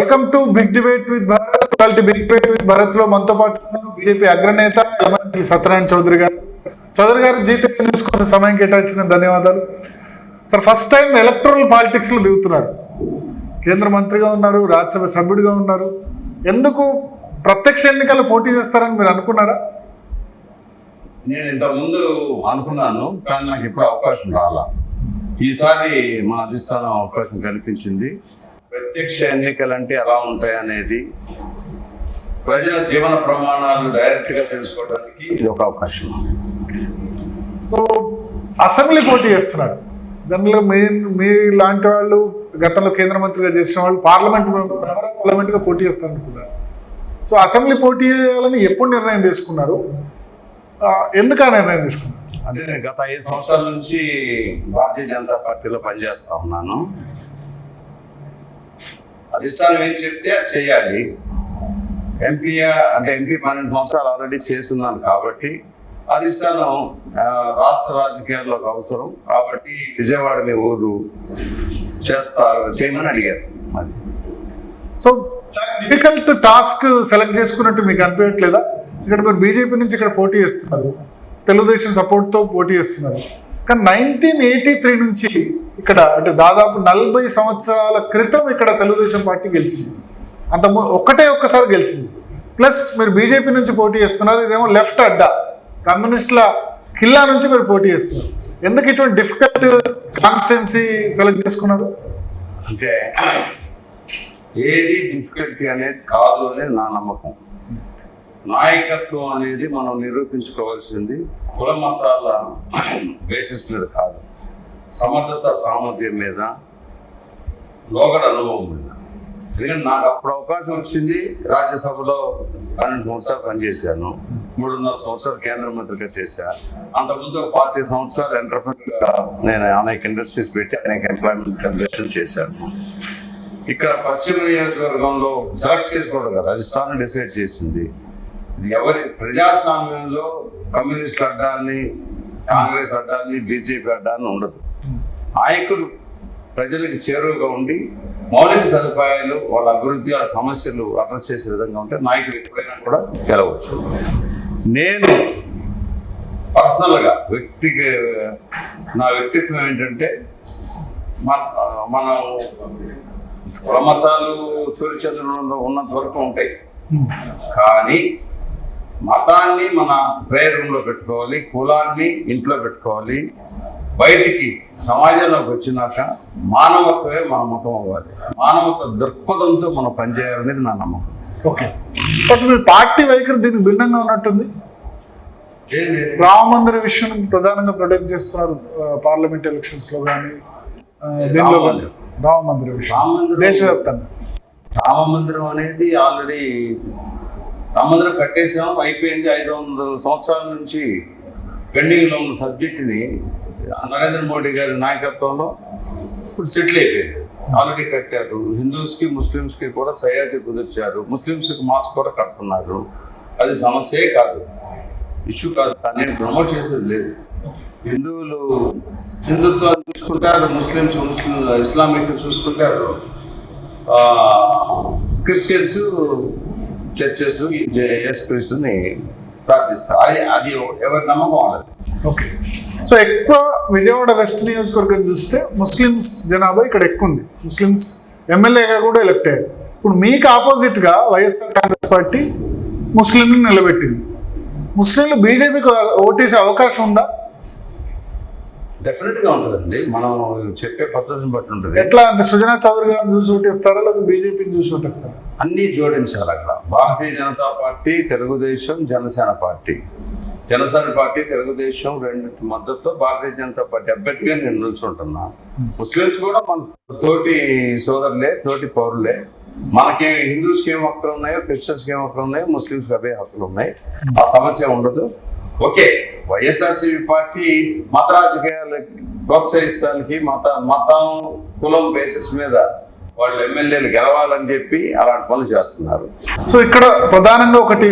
Welcome to big debate with Bharat. Big debate with Bharat లో మనతో పాటు బీజేపీ అగ్రనేత సత్యనారాయణ చౌదరి గారు. చౌదరి గారు జీటీ న్యూస్ కోసం సమయం కేటాయించిన ధన్యవాదాలు. Sir, first time electoral politics లో దిగుతున్నారు. కేంద్ర మంత్రిగా ఉన్నారు, రాజ్యసభ సభ్యుడిగా ఉన్నారు. ఎందుకు ప్రత్యక్ష ఎన్నికల్లో పోటీ చేస్తారని మీరు అనుకున్నారా? నేను ఇంతకుముందు అనుకున్నాను, కానీ నాకు ఇప్పుడు అవకాశం రాలా. ఈసారి మా అధిష్టానం అవకాశం కల్పించింది. ప్రత్యక్ష ఎన్నికలు అంటే ఎలా ఉంటాయి అనేది, ప్రజల జీవన ప్రమాణాలు డైరెక్ట్ గా తెలుసుకోవడానికి ఇది ఒక అవకాశం. సో అసెంబ్లీ పోటీ చేస్తున్నారు. జనరల్గా మీ లాంటి వాళ్ళు గతంలో కేంద్ర మంత్రిగా చేసిన వాళ్ళు పార్లమెంట్గా పోటీ చేస్తారనుకున్నారు. సో అసెంబ్లీ పోటీ చేయాలని ఎప్పుడు నిర్ణయం తీసుకున్నారు? ఎందుకు ఆ నిర్ణయం తీసుకున్నారు? అంటే నేను గత 5 సంవత్సరాల నుంచి భారతీయ జనతా పార్టీలో పనిచేస్తా ఉన్నాను. అధిష్టానం ఏం చెప్తే అది చేయాలి. ఎంపీ 12 సంవత్సరాలు ఆల్రెడీ చేస్తున్నాను కాబట్టి అధిష్టానం రాష్ట్ర రాజకీయాల్లోకి అవసరం కాబట్టి విజయవాడ మీ ఊరు చేయమని అడిగారు. అది సో డిఫికల్ట్ టాస్క్ సెలెక్ట్ చేసుకున్నట్టు మీకు అనిపించట్లేదా? ఇక్కడ మీరు బీజేపీ నుంచి ఇక్కడ పోటీ చేస్తున్నారు, తెలుగుదేశం సపోర్ట్తో పోటీ చేస్తున్నారు. కానీ 1983 నుంచి ఇక్కడ అంటే దాదాపు 40 సంవత్సరాల క్రితం ఇక్కడ తెలుగుదేశం పార్టీ గెలిచింది. ఒక్కసారి గెలిచింది. ప్లస్ మీరు బీజేపీ నుంచి పోటీ చేస్తున్నారు. ఇదేమో లెఫ్ట్ అడ్డా, కమ్యూనిస్టుల కిల్లా నుంచి మీరు పోటీ చేస్తున్నారు. ఎందుకు ఇటువంటి డిఫికల్ట్ కాన్స్టిట్యున్సీ సెలెక్ట్ చేసుకున్నారు? అంటే ఏది డిఫికల్టీ అనేది కాదు అనేది నా నమ్మకం. నాయకత్వం అనేది మనం నిరూపించుకోవాల్సింది కుల మతాల బేసిస్ మీద కాదు, సమర్థత సామర్థ్యం మీద, లోగడ అనుభవం మీద. ఎందుకంటే నాకు అప్పుడు అవకాశం వచ్చింది. రాజ్యసభలో 12 సంవత్సరాలు పనిచేశాను, 3.5 సంవత్సరాలు కేంద్ర మంత్రిగా చేశాను. అంతకుముందు 25 సంవత్సరాలు ఎంటర్ప్రెన్యూర్గా నేను అనేక ఇండస్ట్రీస్ పెట్టి అనేక ఎంప్లాయ్మెంట్ జనరేషన్ చేశాను. ఇక్కడ పశ్చిమ నియోజకవర్గంలో సెలెక్ట్ చేసుకోవడం కదా అధిష్టానం డిసైడ్ చేసింది. ఇది ఎవరి ప్రజాస్వామ్యంలో కమ్యూనిస్ట్ అడ్డాన్ని, కాంగ్రెస్ అడ్డాన్ని, బీజేపీ అడ్డాన్ని ఉండదు. నాయకుడు ప్రజలకు చేరువుగా ఉండి మౌలిక సదుపాయాలు, వాళ్ళ అభివృద్ధి, వాళ్ళ సమస్యలు అడ్రస్ చేసే విధంగా ఉంటే నాయకుడు ఎప్పుడైనా కూడా గెలవచ్చు. నేను పర్సనల్గా నా వ్యక్తిత్వం ఏంటంటే, మనం కుల మతాలు చోరిచంద్రంలో ఉన్నంత వరకు ఉంటాయి, కానీ మతాన్ని మన ప్రేయర్ రూమ్లో పెట్టుకోవాలి, కులాన్ని ఇంట్లో పెట్టుకోవాలి. బయటికి సమాజంలోకి వచ్చినాక మానవత్వమే మన మతం అవ్వాలి. మానవత్వ దృక్పథంతో మనం పనిచేయాలనేది నా నమ్మకం. ఓకే, బట్ మీ పార్టీ వైఖరి దీనికి భిన్నంగా ఉన్నట్టుంది. రామ మందిర విషయం ప్రధానంగా ప్రొటెక్ట్ చేస్తున్నారు పార్లమెంట్ ఎలక్షన్స్ లో కానీ, దీనిలో రామ మందిర విషయం దేశవ్యాప్తంగా. రామ మందిరం అనేది ఆల్రెడీ రామ మందిరం కట్టేసాం, అయిపోయింది. 500 సంవత్సరాల నుంచి పెండింగ్లో ఉన్న సబ్జెక్ట్ని నరేంద్ర మోడీ గారి నాయకత్వంలో ఇప్పుడు సెటిల్ అయిపోయింది. ఆల్రెడీ కట్టారు. హిందూస్కి ముస్లిమ్స్కి కూడా సయాటీ కుదిర్చారు. ముస్లిమ్స్కి మాస్క్ కూడా కడుతున్నారు. అది సమస్యే కాదు, ఇష్యూ కాదు. నేను ప్రమోట్ చేసేది లేదు. హిందువులు హిందుత్వాన్ని చూసుకుంటారు, ముస్లిమ్స్ ఇస్లామిక్ చూసుకుంటారు, క్రిస్టియన్స్ చర్చెస్ యేసుక్రీస్తుని ప్రార్థిస్తారు. అది ఎవరి నమ్మకం వాళ్ళది. ఓకే, సో ఎక్కువ విజయవాడ వెస్ట్ నియోజకవర్గం చూస్తే ముస్లిమ్స్ జనాభా ఇక్కడ ఎక్కువ ఉంది. ముస్లిమ్స్ ఎమ్మెల్యేగా కూడా ఎలక్ట్ అయ్యారు. ఇప్పుడు మీకు ఆపోజిట్గా వైఎస్ఆర్ కాంగ్రెస్ పార్టీ ముస్లింలు నిలబెట్టింది. ముస్లింలు బీజేపీకి ఓటేసే అవకాశం ఉందా? డెఫినెట్గా ఉంటుందండి. మనం చెప్పే పద్ధతిని బట్టి ఉంటుంది. ఎట్లా అంటే సుజనా చౌదరి గారిని చూసి ఓటేస్తారా, లేదా బీజేపీని చూసి ఓటేస్తారా? అన్నీ జోడించాలి అక్కడ. Bharatiya Janata party, Telugu Desam, Janasena party. Janasena party, Telugu Desam రెండింటి మద్దతుతో భారతీయ జనతా పార్టీ అభ్యర్థిగా నేను నిల్చుంటున్నా. ముస్లిమ్స్ కూడా మన తోటి సోదరులే, తోటి పౌరులే. మనకి హిందూస్కి ఏం హక్కులు ఉన్నాయో, క్రిస్టియన్స్కి ఏం హక్కులు ఉన్నాయో, ముస్లిమ్స్కి అవే హక్కులు ఉన్నాయి. ఆ సమస్య ఉండదు. ఓకే, వైఎస్ఆర్సీపీ పార్టీ మత రాజకీయాలకి ప్రోత్సహిస్తానికి, మతం కులం బేసిస్ మీద వాళ్ళు ఎమ్మెల్యేలు గెలవాలని చెప్పి అలాంటి పనులు చేస్తున్నారు. సో ఇక్కడ ప్రధానంగా ఒకటి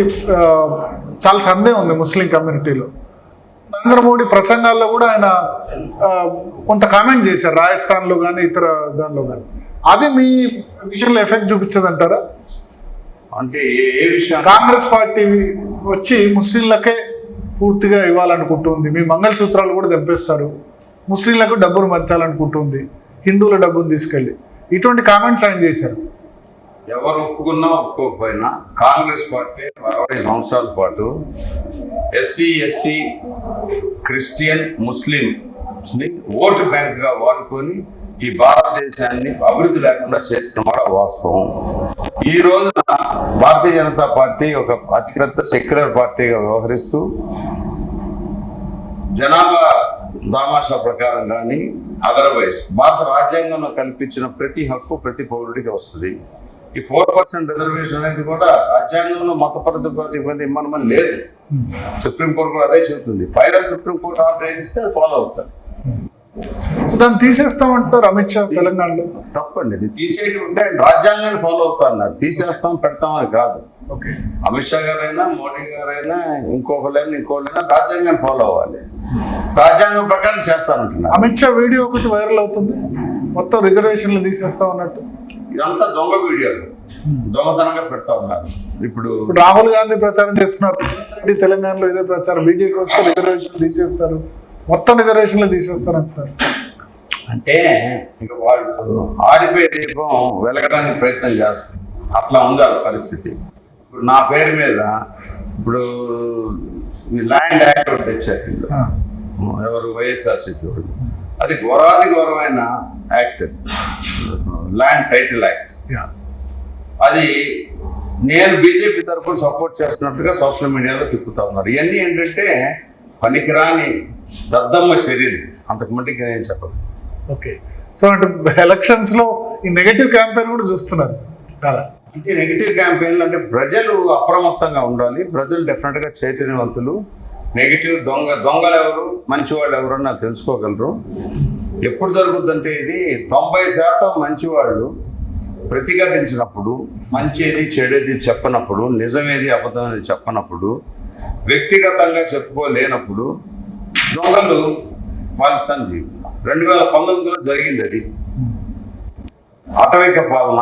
చాలా సందేహం ఉంది ముస్లిం కమ్యూనిటీలో. నరేంద్ర మోడీ ప్రసంగాల్లో కూడా ఆయన కొంత కామెంట్ చేశారు, రాజస్థాన్లో కానీ ఇతర దానిలో కానీ. అది మీ విషయంలో ఎఫెక్ట్ చూపించదంటారా? అంటే ఏ విషయం? కాంగ్రెస్ పార్టీ వచ్చి ముస్లింలకే పూర్తిగా ఇవ్వాలనుకుంటుంది, మీ మంగళసూత్రాలు కూడా దెబ్బేస్తారు, ముస్లింలకు డబ్బును పంచాలనుకుంటుంది, హిందువుల డబ్బును తీసుకెళ్ళి, ఇటువంటి కామెంట్స్ ఆయన చేశారు. ఎవరు ఒప్పుకున్నా ఒప్పుకోకపోయినా కాంగ్రెస్ పార్టీ 60 సంవత్సరాల పాటు ఎస్సీ ఎస్టీ క్రిస్టియన్ ముస్లింస్ని ఓటు బ్యాంక్గా వాడుకొని ఈ భారతదేశాన్ని అభివృద్ధి లేకుండా చేసిన మాట వాస్తవం. ఈ రోజున భారతీయ జనతా పార్టీ ఒక అతిపెద్ద సెక్యులర్ పార్టీగా వ్యవహరిస్తూ జనాభా దామాషా ప్రకారం కానీ అదర్వైజ్ భారత రాజ్యాంగంలో కల్పించిన ప్రతి హక్కు ప్రతి పౌరుడికి వస్తుంది. ఈ 4% రిజర్వేషన్ అనేది కూడా రాజ్యాంగంలో మత ప్రతిపది ఇమ్మనమని లేదు. సుప్రీంకోర్టు కూడా అదే చెబుతుంది. ఫైనల్ సుప్రీంకోర్టు ఆర్డర్ ఏదిస్తే అది ఫాలో అవుతారు. సో దాన్ని తీసేస్తామంటారు అమిత్ షా తెలంగాణలో. తప్పండి, ఇది తీసేయడం ఉంటే రాజ్యాంగాన్ని ఫాలో అవుతారు, తీసేస్తాం పెడతాం అని కాదు. ఓకే, అమిత్ షా గారైనా మోడీ గారైనా ఇంకోళ్ళైనా రాజ్యాంగాన్ని ఫాలో అవ్వాలి, రాజ్యాంగం ప్రకారం చేస్తానంటున్నారు. అమిత్ షా వీడియో ఒకటి వైరల్ అవుతుంది, మొత్తం రిజర్వేషన్లు తీసేస్తాం అన్నట్టు. ఇదంతా దొంగ వీడియోలు, దొంగతనంగా పెడతా ఉన్నారు. ఇప్పుడు రాహుల్ గాంధీ ప్రచారం చేస్తున్నారు, తెలంగాణలో ఇదే ప్రచారం, బీజేపీ వస్తే రిజర్వేషన్ తీసేస్తారు, మొత్తం రిజర్వేషన్లు తీసేస్తారు అంటున్నారు. అంటే ఇక వాళ్ళు ఆరిపోయే దీపం వెలగడానికి ప్రయత్నం చేస్తారు, అట్లా ఉంది వాళ్ళ పరిస్థితి. ఇప్పుడు నా పేరు మీద ఇప్పుడు ఈ ల్యాండ్ యాక్ట్ ఒకటి తెచ్చారు వీళ్ళు, ఎవరు వైఎస్ఆర్సీపీ వాళ్ళు. అది ఘోరాధిఘోరమైన యాక్ట్, ల్యాండ్ టైటిల్ యాక్ట్. అది నేను బీజేపీ తరఫున సపోర్ట్ చేస్తున్నట్టుగా సోషల్ మీడియాలో తిప్పుతా ఉన్నారు. ఇవన్నీ ఏంటంటే పనికిరాని దద్దమ్మ చర్యలు, అంతకు మట్టికి నేను చెప్పను. ఓకే, సో అంటే ఎలక్షన్స్ లో ఈ నెగటివ్ క్యాంపెయిన్ కూడా చూస్తున్నారు చాలా. అంటే నెగిటివ్ క్యాంపెయిన్లు అంటే ప్రజలు అప్రమత్తంగా ఉండాలి, ప్రజలు డెఫినెట్గా చైతన్యవంతులు. నెగిటివ్ దొంగలు ఎవరు మంచివాళ్ళు ఎవరు అని నాకు తెలుసుకోగలరు. ఎప్పుడు జరుగుద్దంటే ఇది 90% మంచివాళ్ళు ప్రతిఘటించినప్పుడు, మంచిది చెడేది చెప్పనప్పుడు, నిజమేది అబద్ధమేది చెప్పనప్పుడు, వ్యక్తిగతంగా చెప్పుకోలేనప్పుడు దొంగలు వాళ్ళ సంజీవ్. 2019లో జరిగింది అది. అటవిక పాలన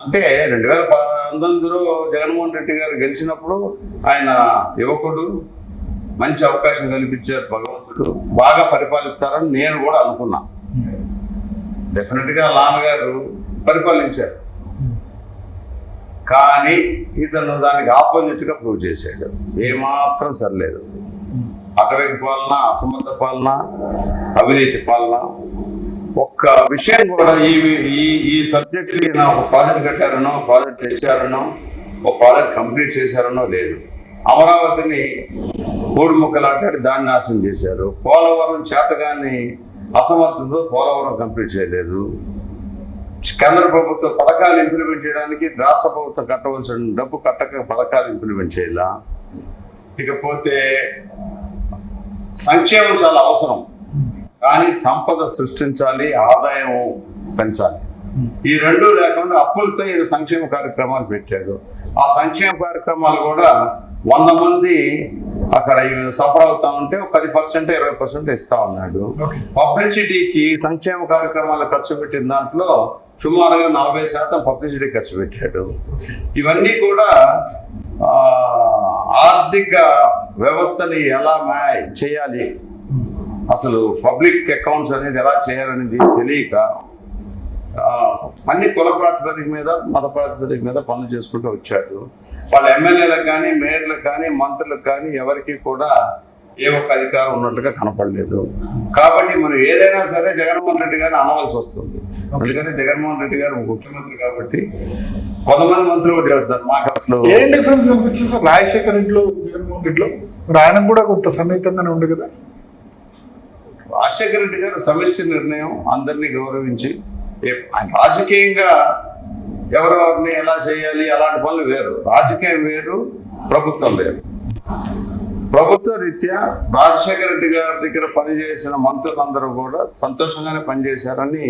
అంటే 2019లో జగన్మోహన్ రెడ్డి గారు గెలిచినప్పుడు ఆయన యువకుడు, మంచి అవకాశం కల్పించారు భగవంతుడు, బాగా పరిపాలిస్తారని నేను కూడా అనుకున్నా. డెఫినెట్గా నాన్నగారు పరిపాలించారు, కానీ ఇతను దానికి ఆపోజిట్గా ప్రూవ్ చేశాడు. ఏమాత్రం సరిలేదు. అటవిక పాలన, అసమర్థ పాలన, అవినీతి పాలన. ఒక్క విషయం కూడా ఈ సబ్జెక్ట్కి నా ఒక ప్రాజెక్ట్ కట్టారనో, ప్రాజెక్ట్ తెచ్చారనో, ఒక ప్రాజెక్ట్ కంప్లీట్ చేశారనో లేదు. అమరావతిని మూడు ముక్కలాటాడి దాన్ని నాశనం చేశారు. పోలవరం చేతగాని అసమర్థతో పోలవరం కంప్లీట్ చేయలేదు. కేంద్ర ప్రభుత్వ పథకాలు ఇంప్లిమెంట్ చేయడానికి రాష్ట్ర ప్రభుత్వం కట్టవలసిన డబ్బు కట్టక పథకాలు ఇంప్లిమెంట్ చేయాల. ఇకపోతే సంక్షేమం చాలా అవసరం, కానీ సంపద సృష్టించాలి, ఆదాయం పెంచాలి. ఈ రెండు లేకుండా అప్పులతో ఈ సంక్షేమ కార్యక్రమాలు పెట్టాడు. ఆ సంక్షేమ కార్యక్రమాలు కూడా 100 మంది అక్కడ సఫర్ అవుతా ఉంటే 10% 20% ఇస్తా ఉన్నాడు. పబ్లిసిటీకి సంక్షేమ కార్యక్రమాలు ఖర్చు పెట్టిన దాంట్లో సుమారుగా 40% పబ్లిసిటీ ఖర్చు పెట్టాడు. ఇవన్నీ కూడా ఆర్థిక వ్యవస్థని ఎలా చేయాలి, అసలు పబ్లిక్ అకౌంట్స్ అనేది ఎలా చేయాలనేది తెలియక అన్ని కుల ప్రాతిపదిక మీద, మత ప్రాతిపదిక మీద పనులు చేసుకుంటూ వచ్చాడు. వాళ్ళ ఎమ్మెల్యేలకు కానీ, మేయర్లకు కానీ, మంత్రులకు కానీ ఎవరికి కూడా ఏ ఒక్క అధికారం ఉన్నట్లుగా కనపడలేదు. కాబట్టి మనం ఏదైనా సరే జగన్మోహన్ రెడ్డి గారిని అనవలసి వస్తుంది. ఎందుకంటే జగన్మోహన్ రెడ్డి గారు ముఖ్యమంత్రి కాబట్టి కొంతమంది మంత్రులు కూడా చెబుతారు. మాకు అసలు ఏం డిఫరెన్స్ కనిపించింది సార్ రాజశేఖర్ రెడ్డిలో, జగన్మోహన్ రెడ్డిలో? ఆయన కూడా కొంత సన్నిహితంగానే ఉండే కదా. రాజశేఖర రెడ్డి గారు సమిష్టి నిర్ణయం, అందరినీ గౌరవించి, రాజకీయంగా ఎవరెవరిని ఎలా చేయాలి అలాంటి పనులు వేరు. రాజకీయం వేరు, ప్రభుత్వం వేరు. ప్రభుత్వ రీత్యా రాజశేఖర రెడ్డి గారి దగ్గర పనిచేసిన మంత్రులందరూ కూడా సంతోషంగానే పనిచేశారని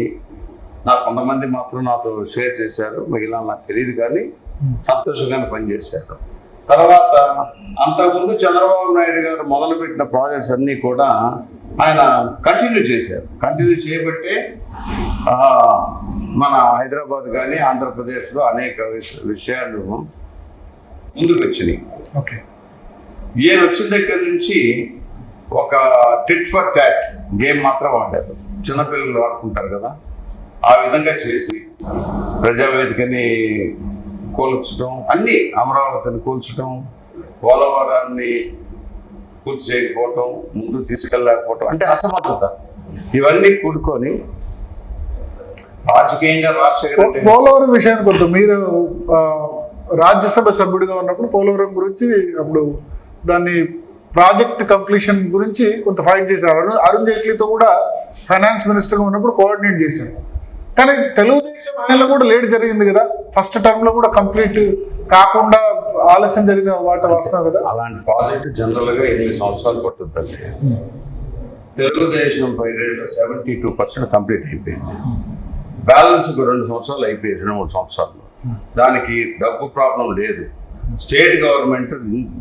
నాకు కొంతమంది మాత్రం నాతో షేర్ చేశారు. మిగిలిన నాకు తెలియదు, కానీ సంతోషంగానే పనిచేశారు. తర్వాత అంతకుముందు చంద్రబాబు నాయుడు గారు మొదలుపెట్టిన ప్రాజెక్ట్స్ అన్నీ కూడా ఆయన కంటిన్యూ చేశారు. కంటిన్యూ చేయబట్టే మన హైదరాబాద్ కానీ ఆంధ్రప్రదేశ్లో అనేక విషయాలు ముందుకు వచ్చినాయి. ఓకే, ఈయన వచ్చిన దగ్గర నుంచి ఒక టిట్ ఫర్ టాట్ గేమ్ మాత్రం వాడారు. చిన్నపిల్లలు ఆడుకుంటారు కదా, ఆ విధంగా చేసి ప్రజావేదికని కూల్చడం, అన్ని అమరావతిని కూల్చడం, పోలవరాన్ని పూర్తి చేయకపోవటం, ముందు తీసుకెళ్ళలేకపోవటం, అంటే అసమర్థత, ఇవన్నీ కూడుకొని రాజకీయంగా రాజశేఖర పోలవరం విషయానికి వద్దు. మీరు రాజ్యసభ సభ్యుడిగా ఉన్నప్పుడు పోలవరం గురించి అప్పుడు దాన్ని ప్రాజెక్ట్ కంప్లీషన్ గురించి కొంత ఫైట్ చేశారు. అరుణ్ జైట్లీతో కూడా ఫైనాన్స్ మినిస్టర్గా ఉన్నప్పుడు కోఆర్డినేట్ చేశారు. కానీ తెలుగుదేశం ఆయనలో కూడా లేట్ జరిగింది కదా, ఫస్ట్ టర్మ్ లో కూడా కంప్లీట్ కాకుండా ఆలస్యం జరిగిన వాటి వాస్తవం కదా. అలాంటి ప్రాజెక్ట్ జనరల్ గా 8 సంవత్సరాలు పట్టుద్దండి. తెలుగుదేశం పైరేట్లో 72% కంప్లీట్ అయిపోయింది. బ్యాలెన్స్ 2 సంవత్సరాలు అయిపోయింది, 2-3 సంవత్సరాల్లో. దానికి డబ్బు ప్రాబ్లం లేదు. స్టేట్ గవర్నమెంట్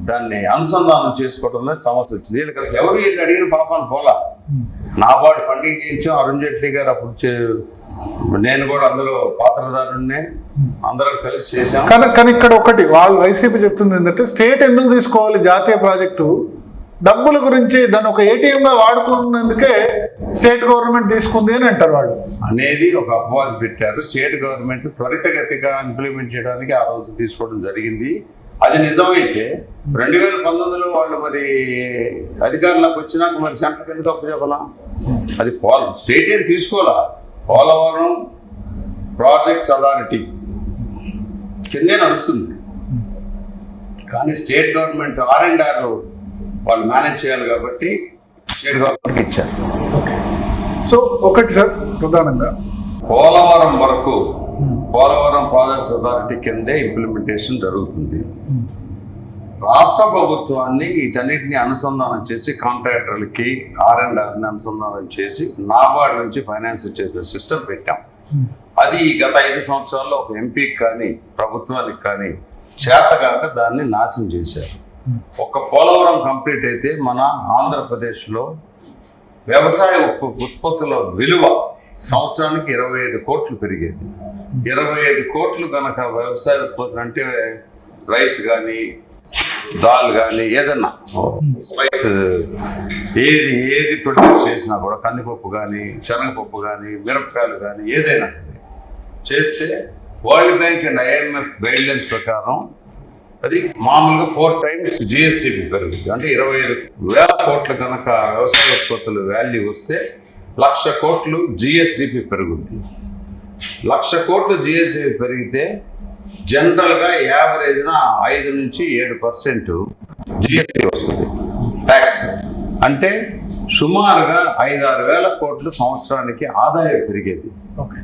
దాన్ని అనుసంధానం చేసుకోవడంలో సమస్య వచ్చింది. వీళ్ళకి అసలు ఎవరు వీళ్ళు అడిగిన పాపాన్ని పోలా. నాబార్డు ఫండింగ్ చేయించాం, అరుణ్ జైట్లీ గారు అప్పుడు నేను కూడా అందులో పాత్రదారుణ్ణే, అందరం కలిసి చేశాం. కానీ ఇక్కడ ఒకటి వాళ్ళు వైసీపీ చెప్తుంది ఏంటంటే, స్టేట్ ఎందుకు తీసుకోవాలి జాతీయ ప్రాజెక్టు, డబ్బుల గురించి దాన్ని ఒక ఏటీఎంగా వాడుకున్నందుకే స్టేట్ గవర్నమెంట్ తీసుకుంది అని అంటారు వాళ్ళు. అనేది ఒక అపవాదం పెట్టారు. స్టేట్ గవర్నమెంట్ త్వరితగతిగా ఇంప్లిమెంట్ చేయడానికి ఆ రోజు తీసుకోవడం జరిగింది. అది నిజమైతే 2019లో వాళ్ళు మరి అధికారంలోకి వచ్చినాక మరి సెంటర్ ఎందుకు అప్పు చెప్పాలా? అది స్టేట్ ఏం తీసుకోవాలా. పోలవరం ప్రాజెక్ట్స్ అథారిటీ కిందే నడుస్తుంది, కానీ స్టేట్ గవర్నమెంట్ R&R వాళ్ళు మేనేజ్ చేయాలి కాబట్టి స్టేట్ గవర్నమెంట్కి ఇచ్చారు. ఓకే, సో ఒకటి సార్, ప్రధానంగా పోలవరం వరకు పోలవరం ప్రాజెక్ట్స్ అథారిటీ కిందే ఇంప్లిమెంటేషన్ జరుగుతుంది. రాష్ట్ర ప్రభుత్వాన్ని వీటన్నిటిని అనుసంధానం చేసి కాంట్రాక్టర్లకి R&Rని అనుసంధానం చేసి నాబార్డు నుంచి ఫైనాన్స్ చేసే సిస్టమ్ పెట్టాం. అది గత 5 సంవత్సరాల్లో ఒక ఎంపీకి కానీ ప్రభుత్వానికి కానీ చేతగాక దాన్ని నాశనం చేశారు. ఒక్క పోలవరం కంప్లీట్ అయితే మన ఆంధ్రప్రదేశ్లో వ్యవసాయ ఉత్పత్తుల విలువ సంవత్సరానికి 25 కోట్లు పెరిగేది. 25 కోట్లు కనుక వ్యవసాయ ఉత్పత్తులు అంటే రైస్ కానీ దాల్ కానీ ఏదన్నా స్పైస్ ఏది ప్రొడ్యూస్ చేసినా కూడా, కందిపప్పు కానీ శనగపప్పు కానీ మిరపకాయలు కానీ ఏదైనా చేస్తే world bank and IMF guidelines ప్రకారం అది మామూలుగా 4 times GSDP పెరుగుతుంది. అంటే 25,000 కోట్లు కనుక వ్యవసాయ ఉత్పత్తుల వాల్యూ వస్తే 1,00,000 కోట్లు GSDP పెరుగుద్ది. 1,00,000 కోట్లు GSDP పెరిగితే జనరల్గా యావరేజ్న 5 నుంచి 7% GST వస్తుంది ట్యాక్స్. అంటే సుమారుగా 5-6 వేల కోట్లు సంవత్సరానికి ఆదాయం పెరిగేది. ఓకే,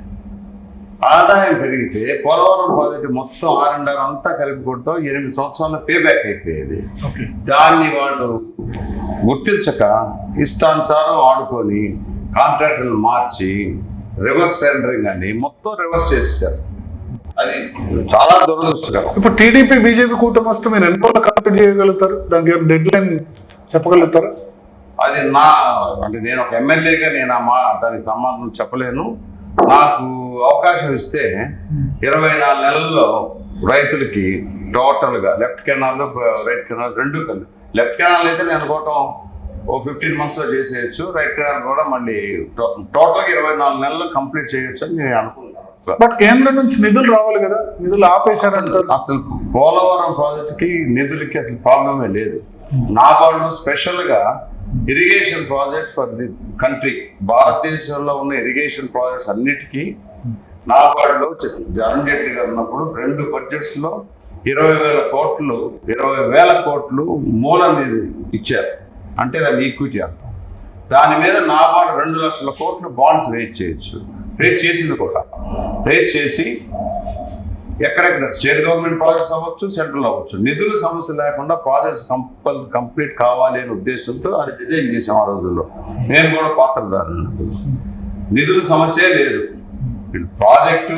ఆదాయం పెరిగితే పోలవరం ప్రాజెక్టు మొత్తం R&R అంతా కలిపి కొడతాం 8 సంవత్సరాల పేబ్యాక్ అయిపోయేది. దాన్ని వాళ్ళు గుర్తించక ఇష్టానుసారం ఆడుకొని కాంట్రాక్టర్లు మార్చి రివర్స్ టెండరింగ్ అని మొత్తం రివర్స్ చేశారు. అది చాలా దురదృష్టకరం. ఇప్పుడు టీడీపీ బీజేపీ కూటమి వస్తే మీరు ఎన్ని రోజులు కంప్లీట్ చేయగలుగుతారు? దానికి డెడ్ లైన్ చెప్పగలుగుతారా? అది అంటే నేను ఒక ఎమ్మెల్యేగా నేను దానికి సమాధానం చెప్పలేను. నాకు అవకాశం ఇస్తే 24 నెలల్లో రైతులకి టోటల్గా లెఫ్ట్ కెనాల్ రైట్ కెనాల్ 2 కలిపి, లెఫ్ట్ కెనాల్ అయితే నేను అనుకోవటం 15 monthsలో చేసేయచ్చు, రైట్ కెనాల్ కూడా మళ్ళీ టోటల్గా 24 నెలల్లో కంప్లీట్ చేయొచ్చు అని నేను అనుకుంటున్నాను. బట్ కేంద్రం నుంచి నిధులు రావాలి కదా, నిధులు ఆపేశారంటారు. అసలు పోలవరం ప్రాజెక్టుకి నిధులకి అసలు ప్రాబ్లమే లేదు. నాబార్డులో స్పెషల్గా irrigation project for the country, భారతదేశంలో ఉన్న ఇరిగేషన్ ప్రాజెక్ట్స్ అన్నిటికీ నాబార్డులో అరుణ్ జైట్లీ గారు ఉన్నప్పుడు 2 బడ్జెట్స్లో 20,000 కోట్లు మూల నిధి ఇచ్చారు. అంటే దాన్ని ఈక్విటీ అంటాం. దాని మీద నాబార్డు 2 లక్షల కోట్లు బాండ్స్ రేజ్ చేయొచ్చు. రేజ్ చేసింది కూడా. రేజ్ చేసి ఎక్కడెక్కడ స్టేట్ గవర్నమెంట్ ప్రాజెక్ట్స్ అవ్వచ్చు, సెంట్రల్ అవ్వచ్చు, నిధుల సమస్య లేకుండా ప్రాజెక్ట్స్ కంప్లీట్ కావాలి అనే ఉద్దేశంతో అది డిజైన్ చేసాం ఆ రోజుల్లో. నేను కూడా పాత్రదారుని. నిధుల సమస్య లేదు. వీళ్ళు ప్రాజెక్టు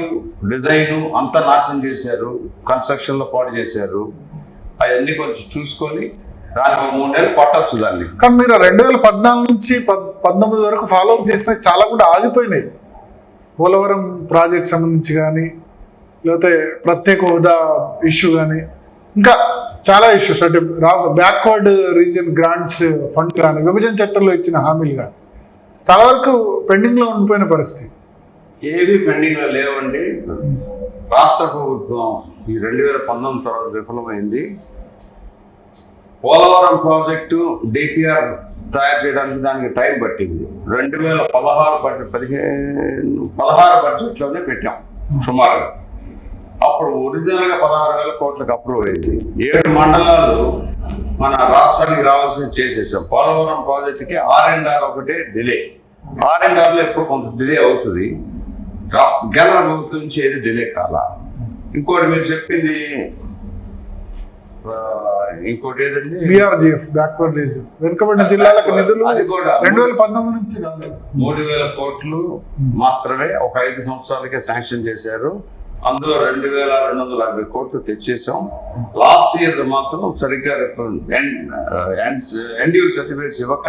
డిజైను అంతా నాశనం చేశారు, కన్స్ట్రక్షన్లో పాటు చేశారు. అవన్నీ కొంచెం చూసుకొని దానికి 3 నెలలు పట్టొచ్చు దాన్ని. కానీ మీరు 2014 నుంచి 19 వరకు ఫాలో అప్ చేసిన చాలా కూడా ఆగిపోయినాయి. పోలవరం ప్రాజెక్ట్ సంబంధించి కానీ, లేకపోతే ప్రత్యేక హోదా ఇష్యూ కానీ, ఇంకా చాలా ఇష్యూస్ అంటే బ్యాక్వర్డ్ రీజియన్ గ్రాంట్స్ ఫండ్ కానీ, విభజన చట్టంలో ఇచ్చిన హామీలు కానీ చాలా వరకు పెండింగ్లో ఉండిపోయిన పరిస్థితి. ఏవి పెండింగ్లో లేవండి. రాష్ట్ర ప్రభుత్వం ఈ 2019 తర్వాత విఫలమైంది. పోలవరం ప్రాజెక్టు డిపిఆర్ తయారు చేయడానికి దానికి టైం పట్టింది. 2016 బడ్జెట్లోనే పెట్టాం సుమారుగా. అప్పుడు ఒరిజినల్గా 16,000 కోట్లకు అప్రూవ్ అయింది. 7 మండలాలు మన రాష్ట్రానికి రావాల్సింది చేసేసాం. పోలవరం ప్రాజెక్టుకి R&R ఒకటే డిలే. R&Rలో ఎప్పుడు కొంత డిలే అవుతుంది. కేంద్ర ప్రభుత్వం నుంచి ఏది డిలే కాల. ఇంకోటి మీరు చెప్పింది ఇంకోటి ఏదండి, BRGF బ్యాక్వర్డ్ రీజియన్ వెనుకబడిన జిల్లాలకు నిధులు అది కూడా 2019 నుంచి 3,000 కోట్లు మాత్రమే ఒక 5 సంవత్సరాలకే శాంక్షన్ చేశారు. అందులో 2,250 కోట్లు తెచ్చేసాం. లాస్ట్ ఇయర్ మాత్రం సరిగ్గా ఎండ్ యూజ్ సర్టిఫికేట్స్ ఇవ్వక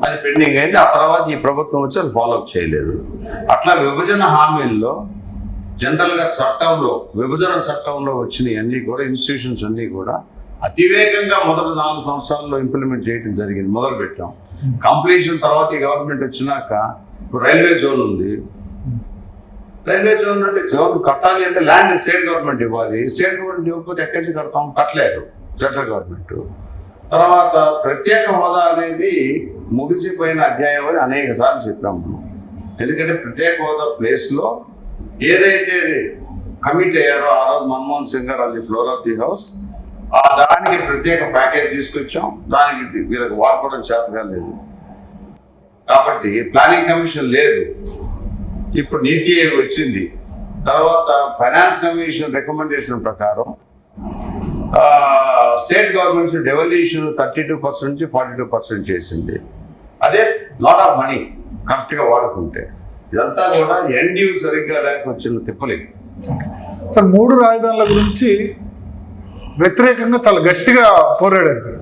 అది పెండింగ్ అయింది. ఆ తర్వాత ఈ ప్రభుత్వం వచ్చి అది ఫాలోఅప్ చేయలేదు. అట్లా విభజన హామీల్లో జనరల్గా విభజన చట్టంలో వచ్చినవి అన్నీ కూడా ఇన్స్టిట్యూషన్స్ అన్నీ కూడా అతివేగంగా మొదటి 4 సంవత్సరాల్లో ఇంప్లిమెంట్ చేయడం జరిగింది. మొదలు పెట్టాం. కంప్లీషన్ తర్వాత ఈ గవర్నమెంట్ వచ్చినాక ఇప్పుడు రైల్వే జోన్ ఉంది. రైల్వే జోన్ అంటే జోన్ కట్టాలి అంటే ల్యాండ్ స్టేట్ గవర్నమెంట్ ఇవ్వాలి. స్టేట్ గవర్నమెంట్ ఇవ్వకపోతే ఎక్కడి నుంచి కడతాం? కట్టలేరు సెంట్రల్ గవర్నమెంట్. తర్వాత ప్రత్యేక హోదా అనేది ముగిసిపోయిన అధ్యాయం అని అనేక సార్లు చెప్పాము మనం. ఎందుకంటే ప్రత్యేక హోదా ప్లేస్లో ఏదైతే కమిట్ అయ్యారో ఆ రోజు మన్మోహన్ సింగ్ గారు అది ఫ్లోర్ ఆఫ్ ది హౌస్, దానికి ప్రత్యేక ప్యాకేజ్ తీసుకొచ్చాం. దానికి వీళ్ళకి వాడుకోవడం చేతగా లేదు కాబట్టి ప్లానింగ్ కమిషన్ లేదు. ఇప్పుడు నీతి వచ్చింది. తర్వాత ఫైనాన్స్ కమిషన్ రికమెండేషన్ ప్రకారం స్టేట్ గవర్నమెంట్స్ డెవల్యూషన్ 32% నుంచి 42% చేసింది. అదే లాట్ ఆఫ్ మనీ కరెక్ట్గా వాడుకుంటే. ఇదంతా కూడా ఎండ్ యూజ్ సరిగ్గా లేక వచ్చిన తిప్పలేదు. సార్ 3 రాజధానుల గురించి వ్యతిరేకంగా చాలా గట్టిగా పోరాడారు.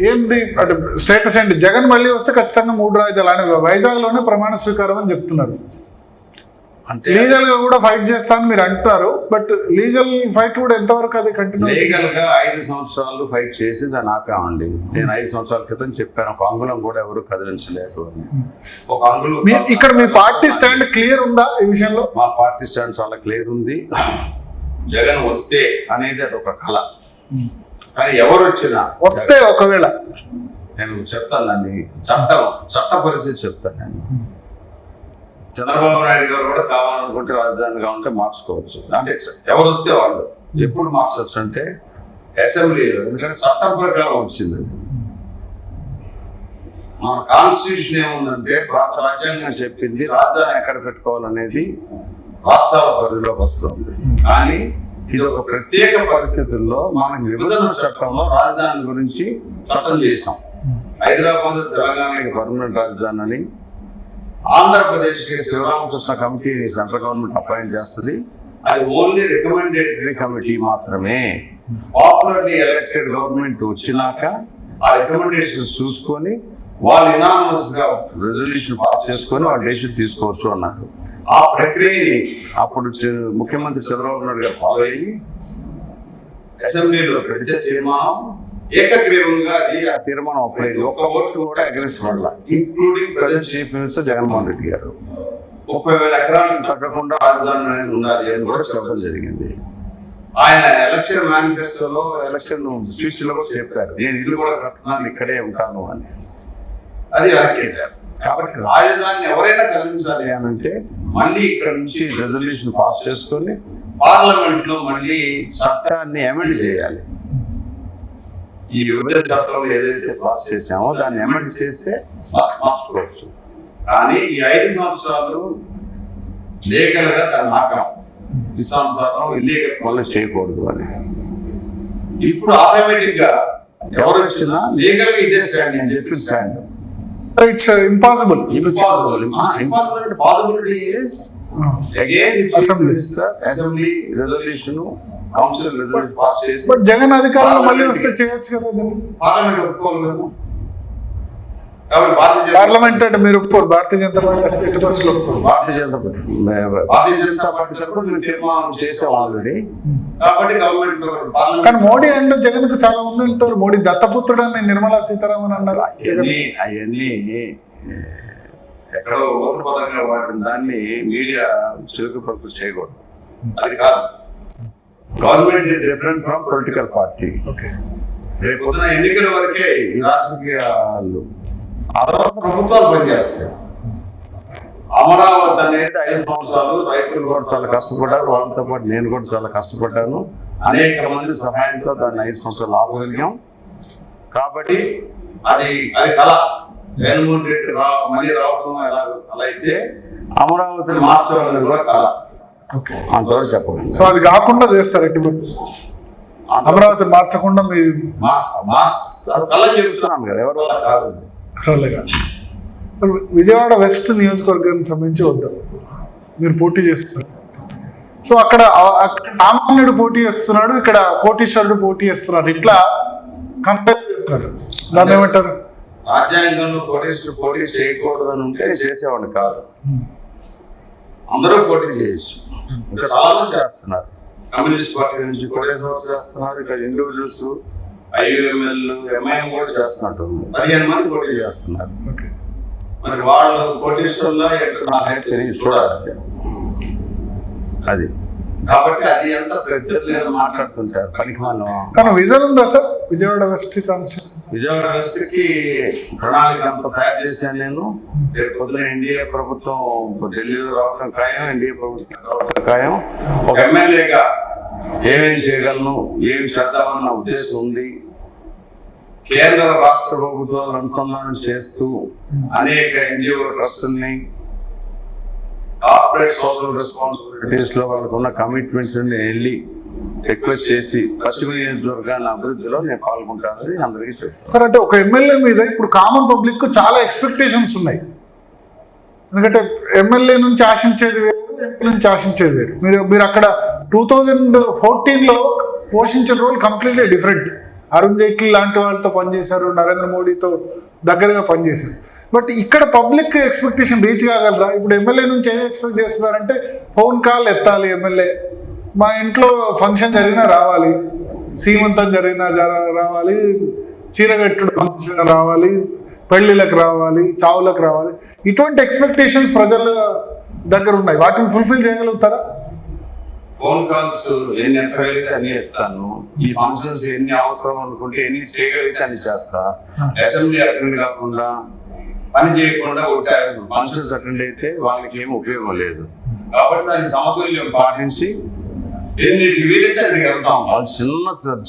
ఏంది అంటే స్టేటస్ ఏంటి? జగన్ మళ్ళీ వస్తే ఖచ్చితంగా 3 రాజధానులు అని వైజాగ్లోనే ప్రమాణ స్వీకారం అని చెప్తున్నారు. అంటే లీగల్ గా కూడా ఫైట్ చేస్తాను మీరు అంటారు. బట్ లీగల్ ఫైట్ కూడా ఎంతవరకు అది కంటిన్యూ? లీగల్ గా 5 సంవత్సరాలు ఫైట్ చేసి దాన్ని ఆపామండి. నేను 5 సంవత్సరాల క్రితం చెప్పాను, ఒక అంగుళం కూడా ఎవరు కదిలించలేరు అని. ఒక అంగుళం ఇక్కడ మీ పార్టీ స్టాండ్ క్లియర్ ఉందా ఈ విషయంలో? మా పార్టీ స్టాండ్ చాలా క్లియర్ ఉంది. జగన్ వస్తే అనేది అది ఒక కళ. కానీ ఎవరు వచ్చినా వస్తే ఒకవేళ నేను చెప్తాను దాన్ని చట్ట పరిస్థితి చెప్తాను. నేను చంద్రబాబు నాయుడు గారు కూడా కావాలనుకుంటే రాజధానిగా ఉంటే మార్చుకోవచ్చు. అంటే ఎవరు వస్తే వాళ్ళు ఎప్పుడు మార్చవచ్చు అంటే అసెంబ్లీలో. ఎందుకంటే చట్టం ప్రకారం వచ్చింది. మన కాన్స్టిట్యూషన్ ఏముందంటే భారత రాజ్యాంగం చెప్పింది రాజధాని ఎక్కడ పెట్టుకోవాలనేది రాష్ట్రాల పరిధిలోకి వస్తుంది. కానీ ఇది ఒక ప్రత్యేక పరిస్థితుల్లో మనకి విభజన చట్టంలో రాజధాని గురించి చట్టం చేసాం. హైదరాబాద్ తెలంగాణకి పర్మనెంట్ రాజధాని అని, ఆంధ్రప్రదేశ్కి Sivaramakrishna committee central government appoint చేస్తుంది. అది ఓన్లీ రికమెండేటరీ కమిటీ మాత్రమే. పాపులర్లీ ఎలక్టెడ్ గవర్నమెంట్ వచ్చినాక ఆ రికమెండేషన్స్ చూసుకొని వాళ్ళు ఇనానమస్ గా రెజల్యూషన్ పాస్ చేసుకొని వాళ్ళు డెసిషన్ తీసుకోవచ్చు అన్నారు. ఆ ప్రక్రియని అప్పుడు ముఖ్యమంత్రి చంద్రబాబు నాయుడు గారు ఫాలో అయ్యి అసెంబ్లీలో పెడితే తీర్మానం ఏకగ్రీవంగా అది ఆ తీర్మానం అప్పుడైంది. ఒక్క ఓటు కూడా అగ్రెస్ట్ Padala, including present chief minister Jaganmohan Reddy గారు. 30,000 ఎకరాలకు తగ్గకుండా రాజధాని అనేది ఉండాలి అని కూడా చెప్పడం జరిగింది. ఆయన ఎలక్షన్ మేనిఫెస్టోలో ఎలక్షన్ స్పీచ్ లో కూడా చెప్పారు, నేను ఇల్లు కూడా కట్టున్నాను, ఇక్కడే ఉంటాను అని. అది వెనక్కి వెళ్ళారు. కాబట్టి రాజధానిని ఎవరైనా కల్పించాలి అని అంటే మళ్ళీ ఇక్కడ నుంచి రెజల్యూషన్ పాస్ చేసుకొని పార్లమెంట్ లో మళ్ళీ చట్టాన్ని అమెండ్ చేయాలి. ఈ విభజన చట్టంలో ఏదైతే పాస్ చేసామో దాన్ని అమెండ్ చేస్తే మార్చుకోవచ్చు. కానీ ఈ 5 సంవత్సరాలు లీగల్ గా దాన్ని ఆపడం, ఇష్టానుసారం ఇల్లీగల్ పనులు చేయకూడదు అని. ఇప్పుడు ఆటోమేటిక్ గా ఎవరు వచ్చినా లీగల్ గా ఇదే స్టాండ్ అని చెప్పి stand. It's impossible. Possibility is again assembly resolution council pass చేసి బట్ జగన్ అధికారంలో మళ్ళీ వస్తే చేయొచ్చు కదా దాన్ని. పార్లమెంట్ ఒప్పుకోవాలి కదా. కాబట్టి పార్లమెంట్ అంటే మీరు ఒప్పుకోరు, భారతీయ జనతా పార్టీ ఎట్టి పరిస్థితుల్లో ఒప్పుకోరు. భారతీయ జనతా పార్టీ తరఫున మేము తీర్మానం చేసాం ఆల్రెడీ. కాబట్టి గవర్నమెంట్ కానీ మోడీ అంటే జగన్ కు చాలా మంది అంటారు, మోడీ దత్తపుత్రుడు అని నిర్మలా సీతారామన్ అన్నారు. అవన్నీ ఎక్కడో ఊతపదంగా వాడిన దాన్ని మీడియా చిలుకు పలుకు చేయకూడదు. అది కాదు. Government is different from political party. Okay, రేపు పొద్దున ఎన్నికల వరకే ఈ రాజకీయాలు, ఆ తర్వాత ప్రభుత్వాలు పనిచేస్తాయి. అమరావతి అనేది 5 సంవత్సరాలు రైతులు కూడా చాలా కష్టపడ్డారు, వాళ్ళతో పాటు నేను కూడా చాలా కష్టపడ్డాను. అనేక మంది సహాయంతో దాన్ని 5 సంవత్సరాలు ఆపగలిగాం. కాబట్టి అది కళ. జగన్మోహన్ రెడ్డి మళ్ళీ రావడం అలా అయితే అమరావతిని మార్చాలనేది కూడా కళ. ఓకే, అంతవరకు చెప్పగలను. సో అది కాకుండా చేస్తారు ఎట్టి అమరావతి మార్చకుండా మీ కళ చెబుతున్నాను కదా, ఎవరి వల్ల కాదు. విజయవాడ వెస్ట్ నియోజకవర్గానికి సంబంధించి వద్దాం. మీరు పోటీ చేస్తున్నారు. సో అక్కడ సామాన్యుడు పోటీ చేస్తున్నాడు, ఇక్కడ కోటీశ్వరుడు పోటీ చేస్తున్నారు. ఇట్లా కంపేర్ చేస్తున్నారు. దాన్ని ఏమంటారు? రాజ్యాంగంలో కోటీశ్వరుడు పోటీ చేయకూడదని ఉంటే చేసేవాడిని కాదు. అందరూ పోటీ చేయొచ్చు. ఇంకా చాలా మంది చేస్తున్నారు. కమ్యూనిస్ట్ పార్టీ నుంచి కోటేశ్వరరావు చేస్తున్నారు. ఇక్కడ ఇండివిజువల్స్ ఐయుఎంఎల్ ఎంఐఎం కూడా చేస్తున్నట్టు 15 మంది పోటీ చేస్తున్నారు. మరి వాళ్ళు కోటీశ్వరుల్లో నాకైతే తెలియదు, చూడాలి అది. కాబట్టి అది ఎంత పెద్దలు మాట్లాడుతుంటారు పనికి మనం. కానీ విజన్ ఉందా sir Vijayawada west constituency? Vijayawada west కి ప్రణాళిక అంతా తయారు చేశాను నేను. రేపు పొద్దున ఎన్డీఏ ప్రభుత్వం ఢిల్లీలో రావడం ఖాయం, ఎన్డీఏ ప్రభుత్వం రావడం ఖాయం. ఒక ఎమ్మెల్యేగా ఏమేం చేయగలను, ఏమి చేద్దామన్న ఉద్దేశం ఉంది. కేంద్ర రాష్ట్ర ప్రభుత్వాలను అనుసంధానం చేస్తూ అనేక ఎన్జిఓ ట్రస్టుల్ని, కార్పొరేట్ సోషల్ రెస్పాన్సిబిలిటీస్ లో వాళ్ళకు ఉన్న కమిట్మెంట్స్ వెళ్ళి రిక్వెస్ట్ చేసి పశ్చిమ నియోజకవర్గాల అభివృద్ధిలో నేను పాల్గొంటానని అందరికీ చెప్తాను. సార్, అంటే ఒక ఎమ్మెల్యే మీద ఇప్పుడు కామన్ పబ్లిక్ కు చాలా ఎక్స్పెక్టేషన్స్ ఉన్నాయి. ఎందుకంటే ఎమ్మెల్యే నుంచి ఆశించేది వేరు, ఎంపీ నుంచి ఆశించేది వేరు. మీరు అక్కడ 2014లో పోషించిన role completely different. Arun Jaitley లాంటి వాళ్ళతో పనిచేశారు, నరేంద్ర మోడీతో దగ్గరగా పనిచేశారు. బట్ ఇక్కడ పబ్లిక్ ఎక్స్పెక్టేషన్ రీచ్ కాగలరా? ఇప్పుడు ఎమ్మెల్యే నుంచి ఏం ఎక్స్పెక్ట్ చేస్తున్నారంటే ఫోన్ కాల్ ఎత్తాలి ఎమ్మెల్యే, మా ఇంట్లో ఫంక్షన్ జరిగినా రావాలి, సీమంతం జరిగినా రావాలి, చీరగట్టుడు ఫంక్షన్ రావాలి, పెళ్లిళ్ళకి రావాలి, చావులకు రావాలి. ఇటువంటి ఎక్స్పెక్టేషన్స్ ప్రజల దగ్గర ఉన్నాయి. వాటిని ఫుల్ఫిల్ చేయగలుగుతారా? ఫోన్ కాల్స్ ఎన్ని ఎత్తగలిగితే అన్ని ఎత్తాను. ఈ ఫంక్షన్స్ ఎన్ని అవసరం అనుకుంటే ఎన్ని చేయగలిగితే అన్ని చేస్తా. అసెంబ్లీ అటెండ్ కాకుండా, పని చేయకుండా ఫంక్షన్స్ అటెండ్ అయితే వాళ్ళకి ఏమి ఉపయోగం లేదు. కాబట్టి దాని సమతుల్యం పాటించి ఎన్నిటికి వీలైతే అక్కడికి వెళ్తాం. వాళ్ళు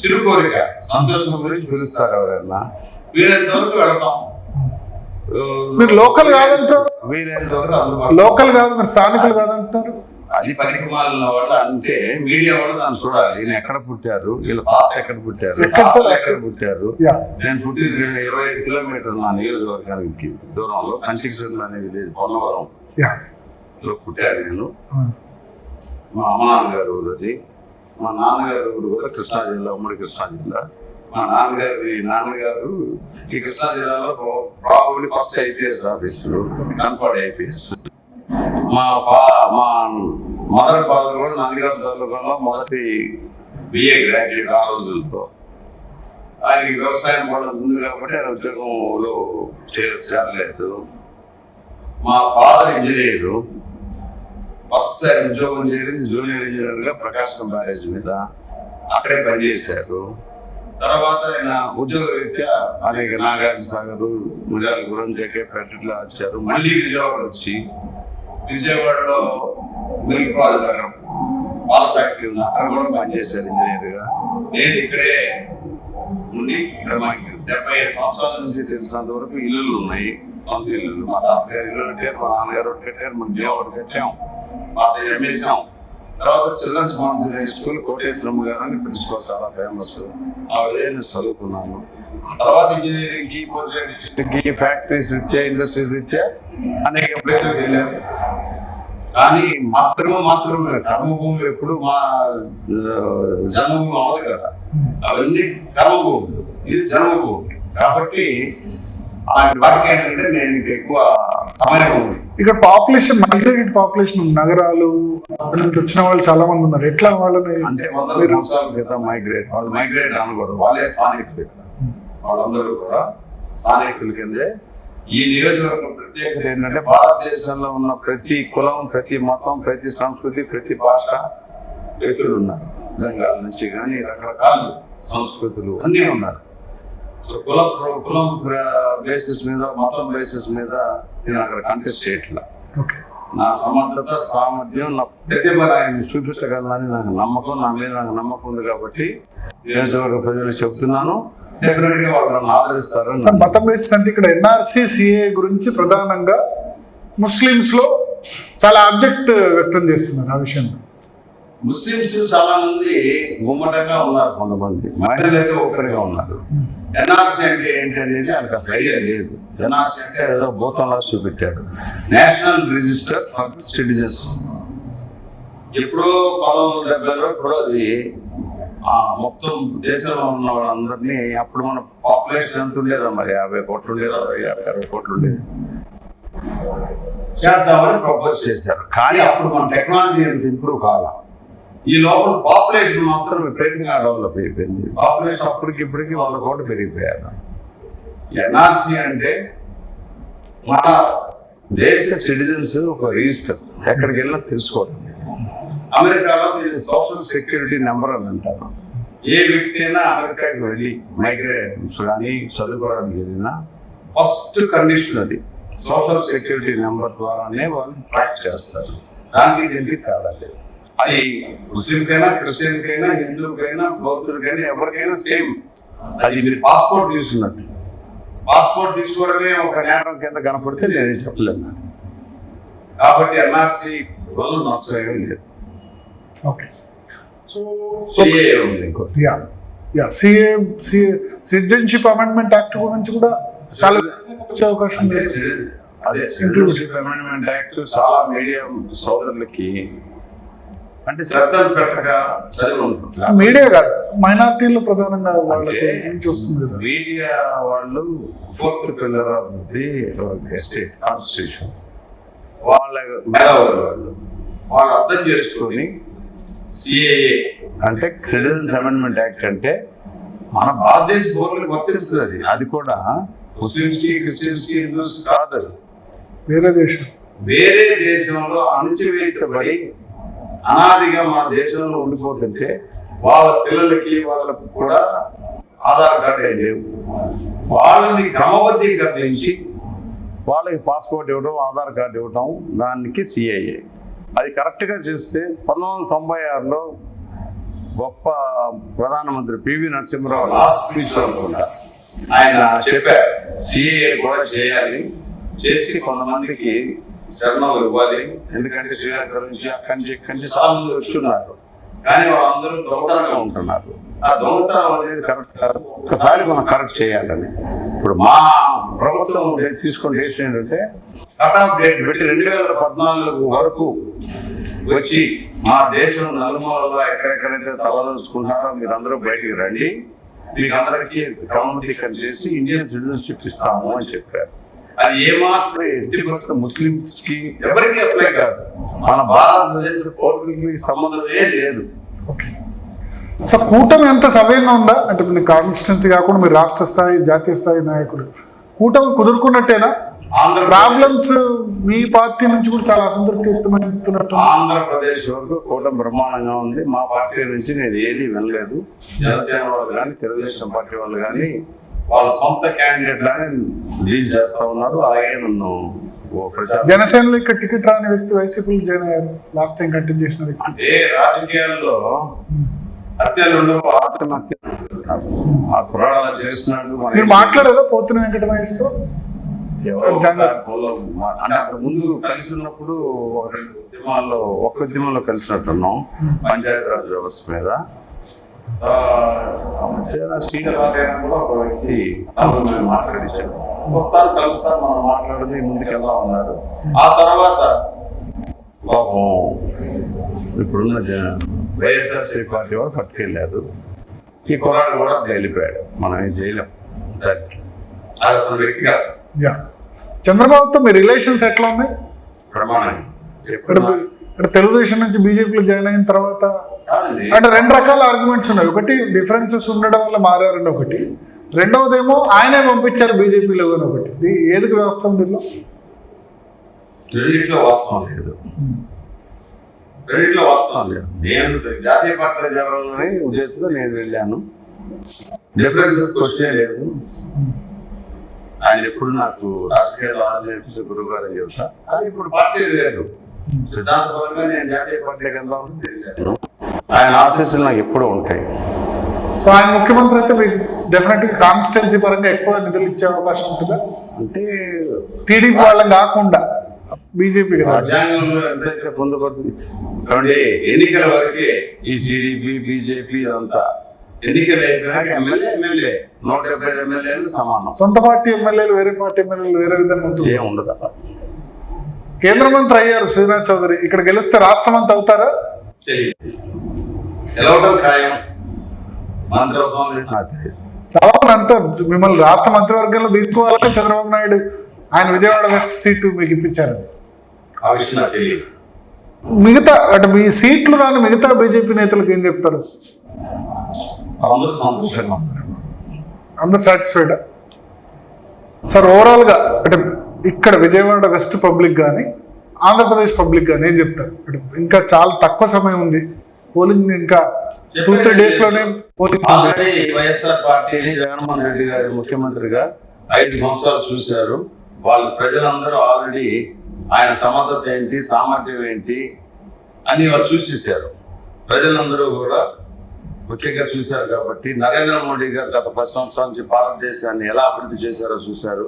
చిరు కోరిక, సంతోషం గురించి పిలుస్తారు ఎవరైనా, వీలైనంత వరకు వెళ్తాం. మీరు లోకల్ కాదంటారు, వీలైనంత వరకు లోకల్ కాదు, మీరు స్థానికులు కాదంటారు. అది పనికి మాలిన వాళ్ళు అంటే మీడియా వాళ్ళు దాన్ని చూడాలి. ఈయన ఎక్కడ పుట్టారు, వీళ్ళ తాత ఎక్కడ పుట్టారు, ఎక్కడ పుట్టారు. నేను పుట్టింది 25 కిలోమీటర్లు నా నియోజకవర్గానికి దూరంలో కంచికిచర్ల అనే విలేజ్, పొన్నవరం లో పుట్టాను నేను. మా అమ్మ నాన్నగారు ఊరిది. మా నాన్నగారు ఊరు కూడా కృష్ణా జిల్లా, ఉమ్మడి కృష్ణా జిల్లా. మా నాన్నగారు ఈ కృష్ణా జిల్లాలో probably first IPS officer, conferred IPS. మా మదర్ ఫాదర్ కూడా నందిగామ తాలూకాలో మొదటి బిఏ గ్రాడ్యుయేట్ ఆ రోజులతో. ఆయనకి వ్యవసాయం కూడా ఉంది కాబట్టి ఆయన ఉద్యోగంలో చేరలేదు. మా ఫాదర్ ఇంజనీరు. ఫస్ట్ ఆయన ఉద్యోగం చేసి జూనియర్ ఇంజనీర్గా ప్రకాశం బ్యారేజ్ మీద అక్కడే పనిచేశారు. తర్వాత ఆయన ఉద్యోగ రీత్యా అనేక నాగార్జున సాగర్, ముజాలపురం, జకేపేటలో వచ్చారు. మళ్ళీ విజయవాడ వచ్చి విజయవాడలో మిల్క్ ప్రాజెక్ట్, పాల ఫ్యాక్టరీ ఉంది, అక్కడ కూడా పనిచేశారు ఇంజనీర్గా. నేను ఇక్కడే ఉండి ఇక్కడ మాకు 75 సంవత్సరాల నుంచి తెలిసినంత వరకు ఇల్లులు ఉన్నాయి, సొంత ఇల్లులు. మా తాతగారు ఇల్లు కట్టారు, మా నాన్నగారు ఒకటి కట్టారు, మన దేవ ఒకటి కట్టాం, పాత అమ్మేసాం. తర్వాత చిల్డ్రన్స్ మాన్సర్ హై స్కూల్ కోటేశ్వరమ్మ గారు అని ప్రిన్సిపల్, చాలా ఫేమస్. ఆవిడే నేను చదువుకున్నాను. తర్వాత ఇంజనీరింగ్కి, పోస్ట్ గ్రాడ్యుయేషన్కి, ఫ్యాక్టరీస్ రీత్యా, ఇండస్ట్రీస్ రీత్యా అనేక ప్లేస్లకు వెళ్ళాను. కానీ మాత్రమే కర్మభూమి ఎప్పుడు మా జన్మభూమి అవ్వదు కదా. అవన్నీ కర్మభూములు, ఇది జన్మభూమి. కాబట్టి అలాంటి వాటికి ఏంటంటే నేను ఇంకా ఎక్కువ సమయం ఇక్కడ పాపులేషన్, మైగ్రేటెడ్ పాపులేషన్, నగరాలు నుంచి వచ్చిన వాళ్ళు చాలా మంది ఉన్నారు. ఎట్లా వాళ్ళని అంటే 100 సంవత్సరాల క్రితం మైగ్రేట్ అనకూడదు, వాళ్ళే స్థానికులు. వాళ్ళందరూ కూడా స్థానికుల కిందే. ఈ నియోజకవర్గం ప్రత్యేకత ఏంటంటే భారతదేశంలో ఉన్న ప్రతి కులం, ప్రతి మతం, ప్రతి సంస్కృతి, ప్రతి భాష వ్యక్తులు ఉన్నారు. బెంగాల్ నుంచి కానీ రకరకాల సంస్కృతులు అన్నీ ఉన్నారు. సో కులం బేసిస్ మీద, మతం బేసిస్ మీద నేను అక్కడ కంటెస్ట్ చేయట్లా. నా సమర్థత, సామర్థ్యం, నా ప్రతిభ ఆయన చూపించగలనని నాకు నమ్మకం, నా మీద నాకు నమ్మకం ఉంది. కాబట్టి నియోజకవర్గ ప్రజలు చెప్తున్నాను, డెఫినెట్గా వాళ్ళు నన్ను ఆదరిస్తారు. సార్, మతం బేసిస్ అంటే ఇక్కడ ఎన్ఆర్సీ, సిఏ గురించి ప్రధానంగా ముస్లిమ్స్ లో చాలా ఆబ్జెక్ట్ వ్యక్తం చేస్తున్నారు ఆ విషయంలో. ముస్లింస్ చాలా మంది గుమ్మటంగా ఉన్నారు, కొంతమంది మహిళలు అయితే ఒక్కరిగా ఉన్నారు. ఎన్ఆర్సీ అంటే ఏంటి అనేది వాళ్ళకి అసలు ఐడియా లేదు. ఎన్ఆర్సీ అంటే ఏదో భూతంలా చూపెట్టాడు. National register for citizens. ఎప్పుడో 1970లో ఇప్పుడు అది మొత్తం దేశంలో ఉన్న వాళ్ళందరినీ, అప్పుడు మన పాపులేషన్ ఎంత ఉండేదా, మరి 50 కోట్లు ఉండేదా, 60 కోట్లు ఉండేది, చేద్దామని ప్రపోజ్ చేశారు. కానీ అప్పుడు మన టెక్నాలజీ ఎంత ఇంప్రూవ్ కావాలి. ఈ లోపల పాపులేషన్ మాత్రం విపరీతంగా డెవలప్ అయిపోయింది. పాపులేషన్ అప్పటికి ఇప్పటికి 100 కోట్లు పెరిగిపోయారు. ఎన్ఆర్సీ అంటే మన దేశ సిటిజన్స్ ఒక రిజిస్టర్, ఎక్కడికి వెళ్ళినా తెలుసుకోవడం. అమెరికాలో దీన్ని సోషల్ సెక్యూరిటీ నెంబర్ అని అంటారు. ఏ వ్యక్తి అయినా అమెరికాకి వెళ్ళి మైగ్రేట్స్ కానీ చదువుకోవడానికి వెళ్ళినా ఫస్ట్ కండిషన్ అది సోషల్ సెక్యూరిటీ నెంబర్ ద్వారానే వాళ్ళు ట్రాక్ చేస్తారు. దానికి దీనికి తేడా లేదు. అది ముస్లింకైనా, క్రిస్టియన్కైనా, హిందువుకైనా, బౌద్ధుడికైనా, ఎవరికైనా సేమ్. అది మీరు పాస్పోర్ట్ తీసుకున్నట్టు. పాస్పోర్ట్ తీసుకోవడమే ఒక నేరం కింద కనపడితే నేనేం చెప్పలేను. కాబట్టి ఎన్ఆర్సీ వల్ల నష్టం ఏమీ లేదు. ఓకే, సిటిజన్షిప్ అమెండ్మెంట్ యాక్ట్ గురించి కూడా చాలా వచ్చే అవకాశం ఉంది. అదే సిటిజన్షిప్ అమెండ్మెంట్ యాక్ట్ చాలా మీడియా సోదరులకి అంటే శ్రద్ధలు పెట్టగా చదివి ఉంటుంది. మీడియా కాదు, మైనారిటీలో ప్రధానంగా వాళ్ళకి వస్తుంది కదా. మీడియా వాళ్ళు 4th pillar of the estate constitution, వాళ్ళ మేధావులు వాళ్ళు అర్థం చేసుకొని సిఏఏ అంటే సిటిజన్స్ అమెండ్మెంట్ యాక్ట్ అంటే మన భారతదేశ పౌరులకు వర్తిస్తుంది. అది కూడా ముస్లిమ్స్ కి, క్రిస్టియన్స్ కి, హిందూస్ కాదు. వేరే దేశంలో అణచివేతబడి అనాదిగా మన దేశంలో ఉండిపోతుంటే వాళ్ళ పిల్లలకి, వాళ్ళకు కూడా ఆధార్ కార్డు లేవు. వాళ్ళని క్రమబద్ధీకరించి వాళ్ళకి పాస్పోర్ట్ ఇవ్వడం, ఆధార్ కార్డు ఇవ్వడం, దానికి సిఐఏ. అది కరెక్ట్గా చూస్తే 1996లో గొప్ప ప్రధానమంత్రి పివి నరసింహరావు లాస్ట్ స్పీచ్ అనుకుంటా ఆయన చెప్పారు సిఏఏ కూడా చేయాలి, చేసి కొంతమందికి శరణం ఇవ్వాలి. ఎందుకంటే శ్రీలంక నుంచి, అక్కడి నుంచి చాలా మంది వస్తున్నారు, కానీ వాళ్ళందరూ దొంగతనంగా ఉంటున్నారు. ఆ దొంగతనం అనేది కరెక్ట్ కాదు, ఒకసారి మనం కరెక్ట్ చేయాలని. ఇప్పుడు మా ప్రభుత్వం తీసుకున్న డెసిషన్ ఏంటంటే కట్ ఆఫ్ డేట్ పెట్టి 2014 వరకు వచ్చి మా దేశం నలుమూలలో ఎక్కడెక్కడైతే తలదలుచుకుంటారో మీరందరూ బయటికి రండి, మీకు అందరికీ క్రమబద్ధీకరణ చేసి ఇండియన్ సిటిజన్షిప్ ఇస్తాము అని చెప్పారు. అది ఏమాత్రం ఎట్టి పరిస్థితి ముస్లిమ్స్ కి ఎవరికి అప్లై కాదు, మన భారతదేశ పౌరులకి సంబంధమే లేదు. సో కూటమి ఎంత సవ్యంగా ఉందా అంటే మీ కాన్స్టిట్యున్సీ కాకుండా మీరు రాష్ట్ర స్థాయి, జాతీయ స్థాయి నాయకులు కూటమి కుదురుకున్నట్టేనా? ప్రాబ్లమ్స్ మీ పార్టీ నుంచి కూడా చాలా అసంతృప్తి వ్యక్తమవుతున్నట్టు. ఆంధ్రప్రదేశ్ వరకు కూటమి బ్రహ్మాండంగా ఉంది. మా పార్టీ నుంచి నేను ఏది వినలేదు. జనసేన వాళ్ళు కానీ, తెలుగుదేశం పార్టీ వాళ్ళు కానీ వాళ్ళ సొంత క్యాండిడేట్ లానే డీల్ చేస్తా ఉన్నారు. అలాగే నన్ను జనసేనలో ఇక్కడ టికెట్ రాని వ్యక్తి వైసీపీలో జాయిన్ అయ్యారు. లాస్ట్ టైం కంటెస్ట్ చేసిన వ్యక్తి. రాజకీయాల్లో హత్యలు, ఆత్మహత్య ఆ కుర్రాడు చేస్తున్నాడు. మీరు మాట్లాడారా పోతున్న వెంకట మహేష్తో? ముందు కలిసి ఉన్నప్పుడు ఒక్క ఉద్యమంలో కలిసినట్టున్నాం పంచాయతీరాజ్ వ్యవస్థ మీద. ఒక వ్యక్తి పాపం ఇప్పుడున్న వైఎస్ఆర్సీ పార్టీ వాళ్ళు పట్టుకెళ్ళారు. ఈ కుర్రాడు కూడా వెళ్ళిపోయాడు. మనం ఏం చేయలేం. దానికి అది అతని వ్యక్తిగా యా. చంద్రబాబుతో మీ రిలేషన్స్ ఎట్లా ఉన్నాయి? ప్రమాణం అంటే తెలుగుదేశం నుంచి బీజేపీలో జాయిన్ అయిన తర్వాత కాదండి. అంటే రెండు రకాల ఆర్గ్యుమెంట్స్ ఉన్నాయి. ఒకటి డిఫరెన్సెస్ ఉండడం వల్ల మారారని ఒకటి, రెండవదేమో ఆయనే పంపించారు బీజేపీలో అని ఒకటి. ఏదికి వ్యవస్థ దీనిలో? రెండిట్లో వాస్తవం లేదు. రెండిట్లో వాస్తవం లేదు. నేను జాతీయ పార్టీలో జరగాలని ఉద్దేశంతో నేను వెళ్ళాను. డిఫరెన్సెస్ క్వశ్చనే లేదు. ఆయన ఎప్పుడు నాకు రాజకీయాలు నేర్పించే గురువు గారు అని చెప్తా. కానీ ఇప్పుడు పార్టీ లేదు. సిద్ధాంతపరంగా నేను జాతీయ పార్టీకి వెళ్దామని తెలియదు. ఆయన ఆశీస్సులు నాకు ఎప్పుడూ ఉంటాయి. సో ఆయన ముఖ్యమంత్రి అయితే మీకు డెఫినెట్గా కాన్స్టిట్యున్సీ పరంగా ఎక్కువ నిధులు ఇచ్చే అవకాశం ఉంటుందా? అంటే టీడీపీ వాళ్ళని కాకుండా బీజేపీ కదా. రాజ్యాంగంలో ఎంతైతే పొందుపడుతుంది కాబట్టి ఎన్నికల వరకే ఈ టీడీపీ బీజేపీ ఇదంతా. ఎన్నికలు అయిపోయినాక ఎమ్మెల్యే 175 ఎమ్మెల్యేలు సమానం. సొంత పార్టీ ఎమ్మెల్యేలు వేరే పార్టీ ఎమ్మెల్యేలు వేరే విధంగా ఉంటుంది. ఏం ఉండదు అలా. కేంద్ర మంత్రి అయ్యారు శ్రీనాథ్ చౌదరి. ఇక్కడ గెలిస్తే రాష్ట్ర మంత్రి అవుతారా? గెలవడం ఖాయం. మంత్రి అవుతాం నాకు తెలియదు. చాలా మంది అంటారు మిమ్మల్ని రాష్ట్ర మంత్రివర్గంలో తీసుకోవాలంటే చంద్రబాబు నాయుడు ఆయన విజయవాడ వెస్ట్ సీటు మీకు ఇప్పించారు. ఆ విషయం నాకు తెలియదు. మిగతా అంటే మీ సీట్లు రాని మిగతా బీజేపీ నేతలకు ఏం చెప్తారు? అందరూ సంతోషంగా ఉన్నారు. అందరు సాటిస్ఫైడా? సార్ ఓవరాల్గా అంటే ఇక్కడ విజయవాడ వెస్ట్ పబ్లిక్ కానీ ఆంధ్రప్రదేశ్ పబ్లిక్ కానీ ఏం చెప్తారు? అంటే ఇంకా చాలా తక్కువ సమయం ఉంది. పోలింగ్ ఇంకా 2-3 డేస్లోనే పోలింగ్. ఆల్రెడీ వైఎస్ఆర్ పార్టీని జగన్మోహన్ రెడ్డి గారు ముఖ్యమంత్రిగా 5 సంవత్సరాలు చూశారు. వాళ్ళు ప్రజలందరూ ఆల్రెడీ ఆయన సమర్థత ఏంటి, సామర్థ్యం ఏంటి అని వాళ్ళు చూసేసారు. ప్రజలందరూ కూడా ముఖ్యంగా చూశారు. కాబట్టి నరేంద్ర మోడీ గారు గత 10 సంవత్సరాల నుంచి భారతదేశాన్ని ఎలా అభివృద్ధి చేశారో చూశారు.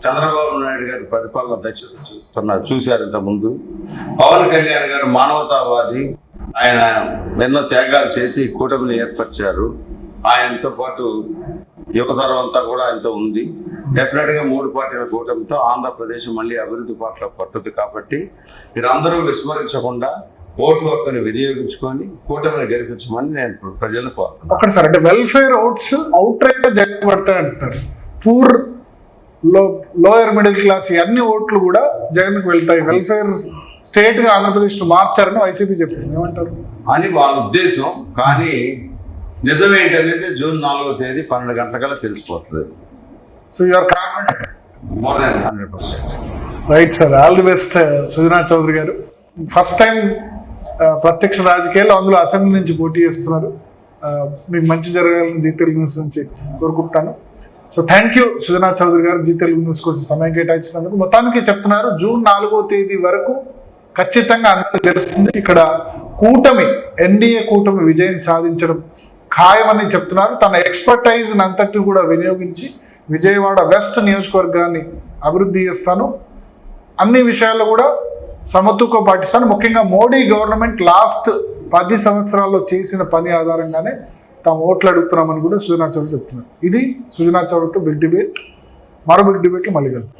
చంద్రబాబు నాయుడు గారి పరిపాలన దక్షత చూశారు ఇంతకుముందు. పవన్ కళ్యాణ్ గారు మానవతావాది. ఆయన ఎన్నో త్యాగాలు చేసి కూటమిని ఏర్పరిచారు. ఆయనతో పాటు యువతరం అంతా కూడా ఆయనతో ఉంది. డెఫినెట్గా 3 పార్టీల కూటమితో ఆంధ్రప్రదేశ్ మళ్ళీ అభివృద్ధి పాటలో పట్టుద్ది. కాబట్టి మీరందరూ విస్మరించకుండా ఓటు హక్కుని వినియోగించుకొని కూటమిని గెలిపించమని నేను ప్రజలను కోరుతున్నాను. ఒకటి సార్, అంటే వెల్ఫేర్ ఓట్స్ అవుట్ రైట్ గా జగన్ పడతాయి అంటారు. పూర్ లోయర్ మిడిల్ క్లాస్ అన్ని ఓట్లు కూడా జగన్కి వెళ్తాయి. వెల్ఫేర్ స్టేట్ గా ఆంధ్రప్రదేశ్ మార్చారని వైసీపీ చెప్తుంది. ఏమంటారు? అని వాళ్ళ ఉద్దేశం. కానీ నిజమేంటనేది జూన్ 4వ తేదీ 12 గంటలకల్లా తెలిసిపోతుంది. So you're confident? More than 100%. Right sir, all the best Sujanath Chowdary గారు. ఫస్ట్ టైం ప్రత్యక్ష రాజకీయాల్లో, అందులో అసెంబ్లీ నుంచి పోటీ చేస్తున్నారు. మీకు మంచి జరగాలని జీ తెలుగు న్యూస్ నుంచి కోరుకుంటాను. So thank you Sujana Chowdary గారు, జీ తెలుగు న్యూస్ కోసం సమయం కేటాయించినందుకు. మొత్తానికి చెప్తున్నారు జూన్ 4వ తేదీ వరకు ఖచ్చితంగా అందరూ తెలుస్తుంది. ఇక్కడ కూటమి, ఎన్డీఏ కూటమి విజయం సాధించడం ఖాయమని చెప్తున్నారు. తన ఎక్స్పర్టైజ్ అంతటి కూడా వినియోగించి విజయవాడ వెస్ట్ నియోజకవర్గాన్ని అభివృద్ధి చేస్తాను, అన్ని విషయాల్లో కూడా సమతూకం పాటిస్తాను. ముఖ్యంగా మోడీ గవర్నమెంట్ లాస్ట్ 10 సంవత్సరాల్లో చేసిన పని ఆధారంగానే తాము ఓట్లు అడుగుతున్నామని కూడా సుజనాథ్ చౌదరి చెప్తున్నారు. ఇది సుజనాథ్ చౌదరితో బిగ్ డిబేట్. మరో బిగ్ డిబేట్లో మళ్ళీ కలుద్దాం.